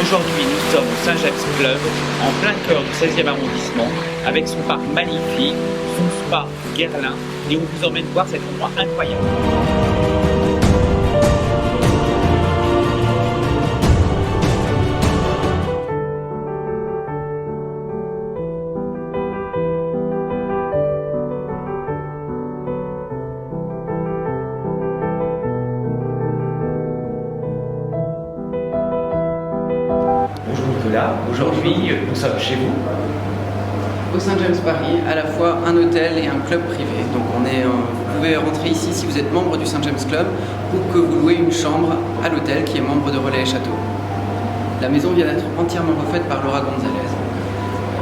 Aujourd'hui, nous sommes au Saint-James Club, en plein cœur du 16e arrondissement, avec son parc magnifique, son spa Guerlain, et on vous emmène voir cet endroit incroyable. Bonjour Nicolas, aujourd'hui nous sommes chez vous. Au Saint-James Paris, à la fois un hôtel et un club privé. Donc vous pouvez rentrer ici si vous êtes membre du Saint-James Club ou que vous louez une chambre à l'hôtel qui est membre de Relais et Châteaux. La maison vient d'être entièrement refaite par Laura Gonzalez.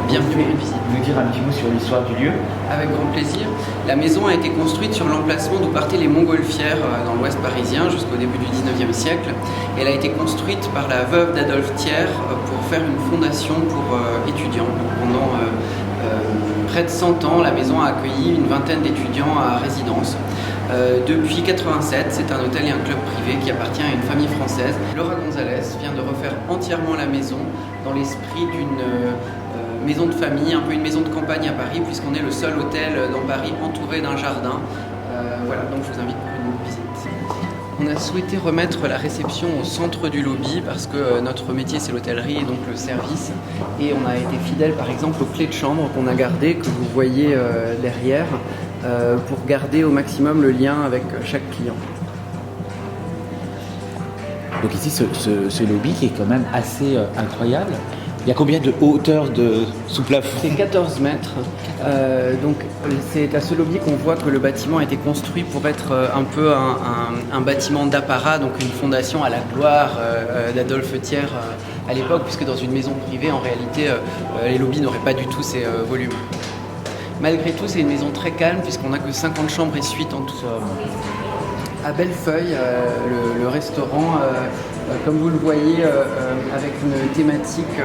Bienvenue à une visite. Nous dire un petit mot sur l'histoire du lieu. Avec grand plaisir. La maison a été construite sur l'emplacement d'où partaient les montgolfières dans l'ouest parisien jusqu'au début du 19e siècle. Elle a été construite par la veuve d'Adolphe Thiers pour faire une fondation pour étudiants. Pendant près de 100 ans, la maison a accueilli une vingtaine d'étudiants à résidence. Depuis 87, c'est un hôtel et un club privé qui appartient à une famille française. Laura Gonzalez vient de refaire entièrement la maison dans l'esprit d'une maison de famille, un peu une maison de campagne à Paris, puisqu'on est le seul hôtel dans Paris entouré d'un jardin. Voilà, donc je vous invite pour une visite. On a souhaité remettre la réception au centre du lobby parce que notre métier c'est l'hôtellerie et donc le service. Et on a été fidèle par exemple aux clés de chambre qu'on a gardées, que vous voyez derrière, pour garder au maximum le lien avec chaque client. Donc ici, ce lobby qui est quand même assez incroyable. Il y a combien de hauteur sous plafond? C'est 14 mètres. Donc c'est à ce lobby qu'on voit que le bâtiment a été construit pour être un peu un bâtiment d'apparat, donc une fondation à la gloire d'Adolphe Thiers à l'époque, puisque dans une maison privée, en réalité, les lobbies n'auraient pas du tout ces volumes. Malgré tout, c'est une maison très calme, puisqu'on n'a que 50 chambres et suites en tout. À Bellefeuille, le restaurant, comme vous le voyez, avec une thématique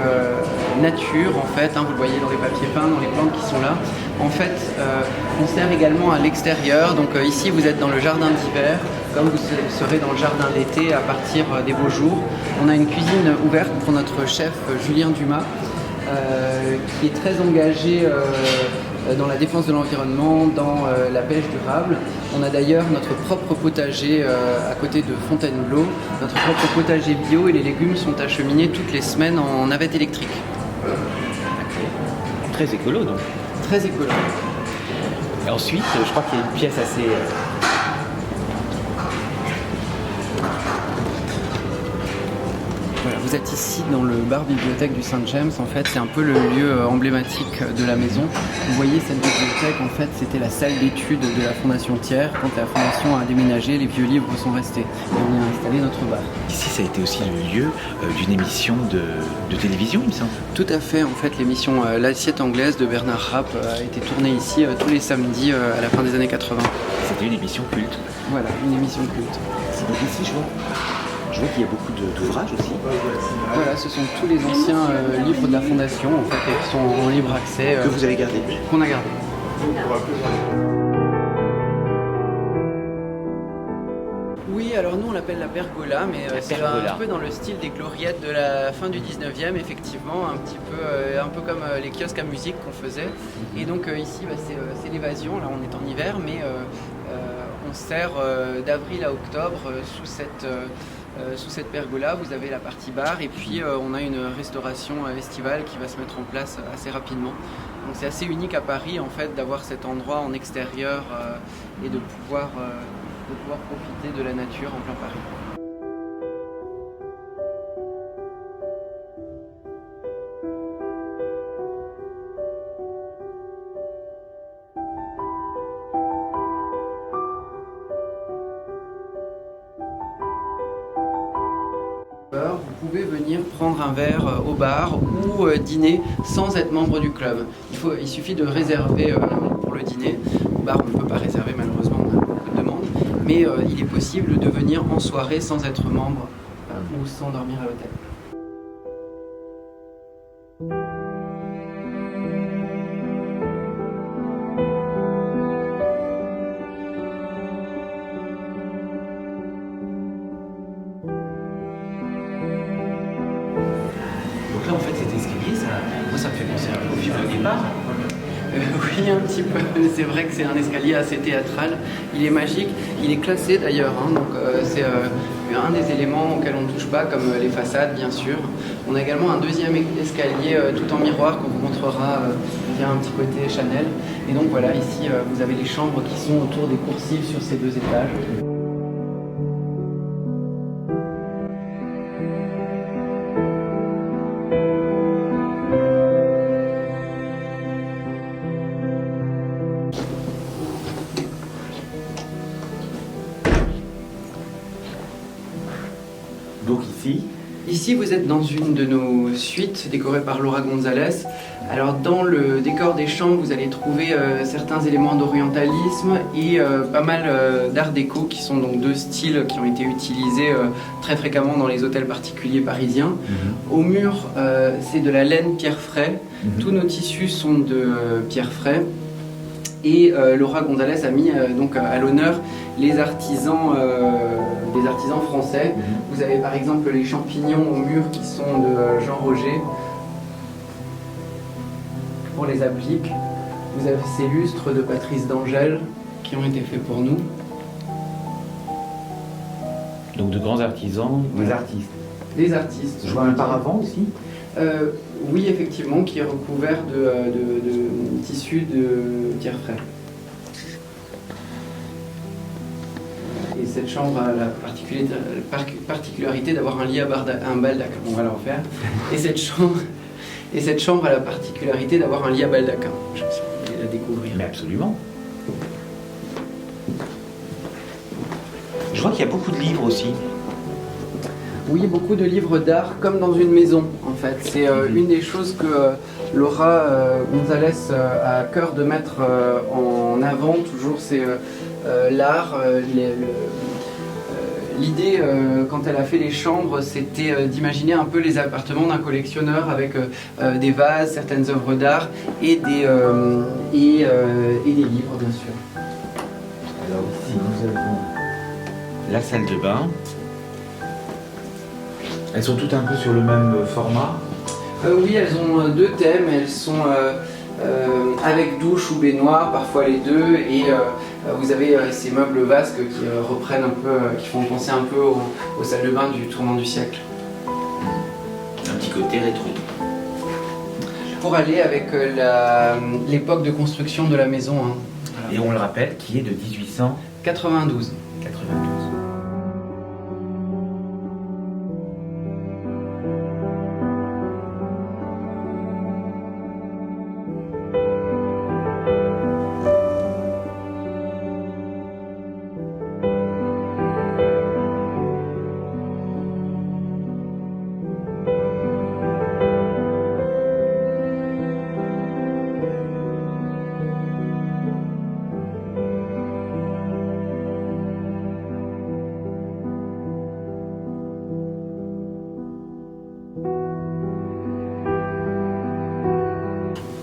nature en fait, vous le voyez dans les papiers peints, dans les plantes qui sont là. En fait, on sert également à l'extérieur, donc ici vous êtes dans le jardin d'hiver, comme vous serez dans le jardin d'été à partir des beaux jours. On a une cuisine ouverte pour notre chef Julien Dumas, qui est très engagé dans la défense de l'environnement, dans la pêche durable. On a d'ailleurs notre propre potager à côté de Fontainebleau, notre propre potager bio, et les légumes sont acheminés toutes les semaines en navette électrique. Très écolo donc. Très écolo. Et ensuite, je crois qu'il y a une pièce assez... Voilà, vous êtes ici dans le bar-bibliothèque du Saint-James. En fait, c'est un peu le lieu emblématique de la maison. Vous voyez, cette bibliothèque, en fait, c'était la salle d'études de la Fondation Thiers. Quand la Fondation a déménagé, les vieux livres sont restés. Et on y a installé notre bar. Ici, ça a été aussi le lieu d'une émission de télévision, il me semble. Tout à fait. En fait, l'émission L'Assiette anglaise de Bernard Rapp a été tournée ici tous les samedis à la fin des années 80. C'était une émission culte. Voilà, une émission culte. Donc ici, je vois qu'il y a beaucoup d'ouvrages aussi. Voilà, ce sont tous les anciens livres de la Fondation, en fait, qui sont en libre accès. Que vous avez gardé. Qu'on a gardé. Oui, alors nous on l'appelle la pergola, mais c'est un peu dans le style des gloriettes de la fin du 19e, effectivement, un peu comme les kiosques à musique qu'on faisait. Et donc ici c'est l'évasion, là on est en hiver, mais on sert d'avril à octobre sous cette pergola. Vous avez la partie bar et puis on a une restauration estivale qui va se mettre en place assez rapidement. Donc c'est assez unique à Paris en fait d'avoir cet endroit en extérieur et de pouvoir profiter de la nature en plein Paris. Vous pouvez venir prendre un verre au bar ou dîner sans être membre du club. Il suffit de réserver pour le dîner. Au bar, on ne peut pas réserver malheureusement, on a beaucoup de demandes. Mais il est possible de venir en soirée sans être membre ou sans dormir à l'hôtel. après, en fait, cet escalier, moi, ça me fait penser un peu au film au départ. Oui, un petit peu. C'est vrai que c'est un escalier assez théâtral. Il est magique. Il est classé d'ailleurs. Donc c'est un des éléments auxquels on ne touche pas, comme les façades, bien sûr. On a également un deuxième escalier tout en miroir qu'on vous montrera qui a un petit côté Chanel. Et donc voilà, ici vous avez les chambres qui sont autour des coursives sur ces 2 étages. Donc ici, Ici, vous êtes dans une de nos suites décorées par Laura González. Alors, dans le décor des chambres, vous allez trouver certains éléments d'orientalisme et pas mal d'art déco, qui sont donc 2 styles qui ont été utilisés très fréquemment dans les hôtels particuliers parisiens. Au mur, c'est de la laine Pierre Fray. Tous nos tissus sont de Pierre Fray. Et Laura González a mis donc à l'honneur les artisans français. Vous avez par exemple les champignons au mur qui sont de Jean Roger pour les appliques. Vous avez ces lustres de Patrice d'Angèle qui ont été faits pour nous. donc de grands artisans, des artistes. Des artistes. Je vois un paravent aussi. Oui, effectivement, qui est recouvert de tissu de Pierre Fray. Et cette chambre a la particularité d'avoir un lit à baldaquin. On va la refaire. Et cette chambre a la particularité d'avoir un lit à baldaquin. Je me suis dit la découvrir. Mais absolument. Je vois qu'il y a beaucoup de livres aussi. Oui, beaucoup de livres d'art, comme dans une maison, en fait. C'est une des choses que Laura González a à cœur de mettre en avant, toujours, c'est l'art. L'idée, quand elle a fait les chambres, c'était d'imaginer un peu les appartements d'un collectionneur avec des vases, certaines œuvres d'art et des livres, bien sûr. Alors ici, nous avons la salle de bain. Elles sont toutes un peu sur le même format. Oui, elles ont 2 thèmes. Elles sont avec douche ou baignoire, parfois les 2. Et vous avez ces meubles vasques qui reprennent un peu, qui font penser un peu aux salles de bain du tournant du siècle. Un petit côté rétro. Pour aller avec l'époque de construction de la maison. Hein. Voilà. Et on le rappelle, qui est de 1892. 92.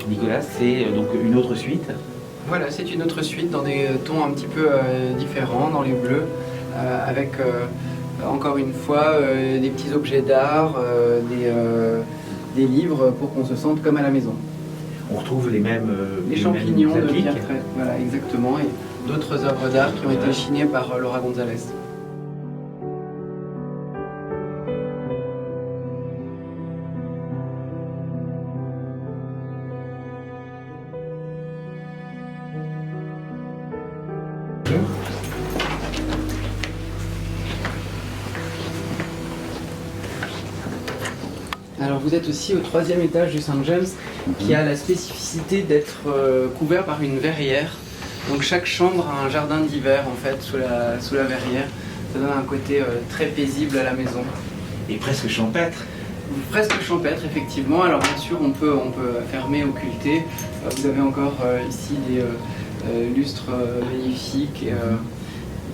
Nicolas, c'est donc une autre suite. Voilà, c'est une autre suite dans des tons un petit peu différents, dans les bleus, avec encore une fois des petits objets d'art, des livres pour qu'on se sente comme à la maison. On retrouve les mêmes Les champignons mêmes de appliques. Pierre Fray, voilà, exactement, et d'autres œuvres d'art qui ont été chinées par Laura González. Alors vous êtes aussi au 3e étage du St. James, qui a la spécificité d'être couvert par une verrière. Donc chaque chambre a un jardin d'hiver en fait sous la verrière. Ça donne un côté très paisible à la maison. Et presque champêtre. Presque champêtre effectivement. Alors bien sûr on peut fermer, occulter. Vous avez encore ici des lustres magnifiques et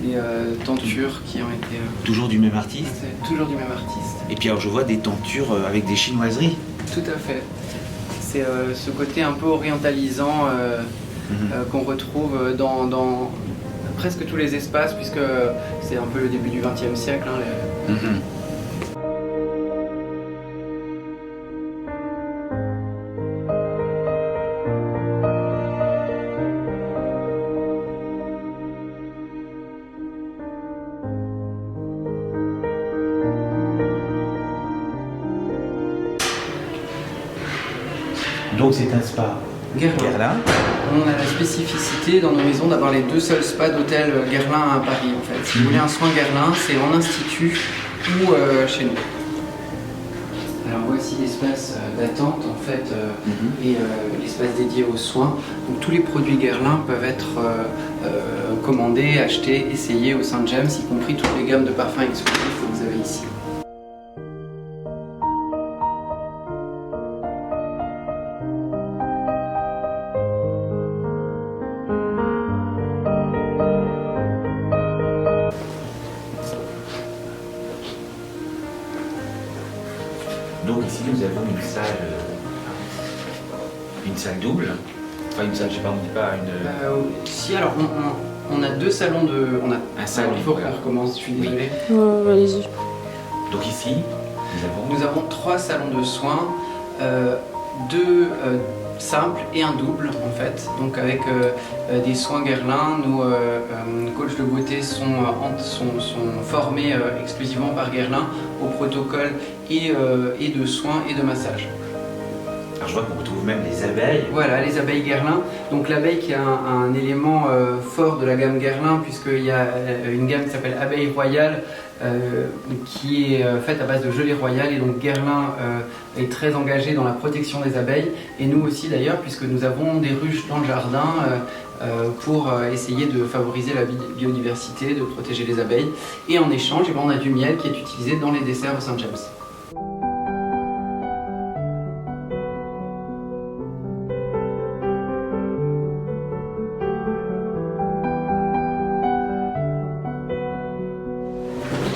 des tentures qui ont été... Toujours du même artiste. C'est toujours du même artiste. Et puis alors je vois des tentures avec des chinoiseries. Tout à fait. C'est ce côté un peu orientalisant qu'on retrouve dans presque tous les espaces, puisque c'est un peu le début du XXe siècle. Hein, Donc c'est un spa Guerlain. On a la spécificité dans nos maisons d'avoir les 2 seuls spas d'hôtel Guerlain à Paris en fait. Si vous voulez un soin Guerlain, c'est en institut ou chez nous. Alors voici l'espace d'attente en fait et l'espace dédié aux soins. Donc tous les produits Guerlain peuvent être commandés, achetés, essayés au St James, y compris toutes les gammes de parfums exclusifs que vous avez ici. Donc ici nous avons une salle double. Enfin une salle, je sais pas, on dit pas une. Si alors on a 2 salons de. On a un salon. Il faut qu'on recommence, je suis désolé. Allez-y. Donc ici Nous avons 3 salons de soins, 2 simples et un double en fait. Donc avec des soins Guerlain, nos coachs de beauté sont formés exclusivement par Guerlain au protocole et de soins et de massage. Alors je vois qu'on retrouve même les abeilles. Voilà, les abeilles Guerlain. Donc l'abeille qui est un élément fort de la gamme Guerlain, puisqu'il y a une gamme qui s'appelle Abeille Royale, qui est faite à base de gelée royale. Et donc Guerlain est très engagé dans la protection des abeilles. Et nous aussi d'ailleurs, puisque nous avons des ruches dans le jardin pour essayer de favoriser la biodiversité, de protéger les abeilles. Et en échange, on a du miel qui est utilisé dans les desserts au St James.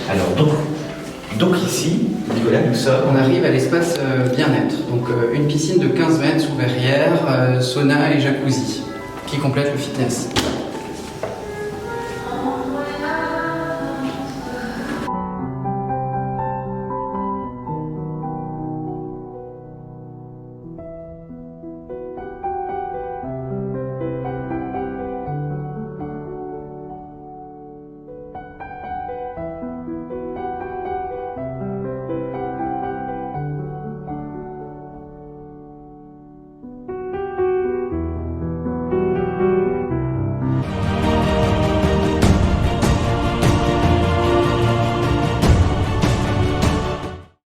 Alors donc ici, Nicolas, nous sommes. On arrive à l'espace bien-être, donc une piscine de 15 mètres sous verrière, sauna et jacuzzi, qui complète le fitness.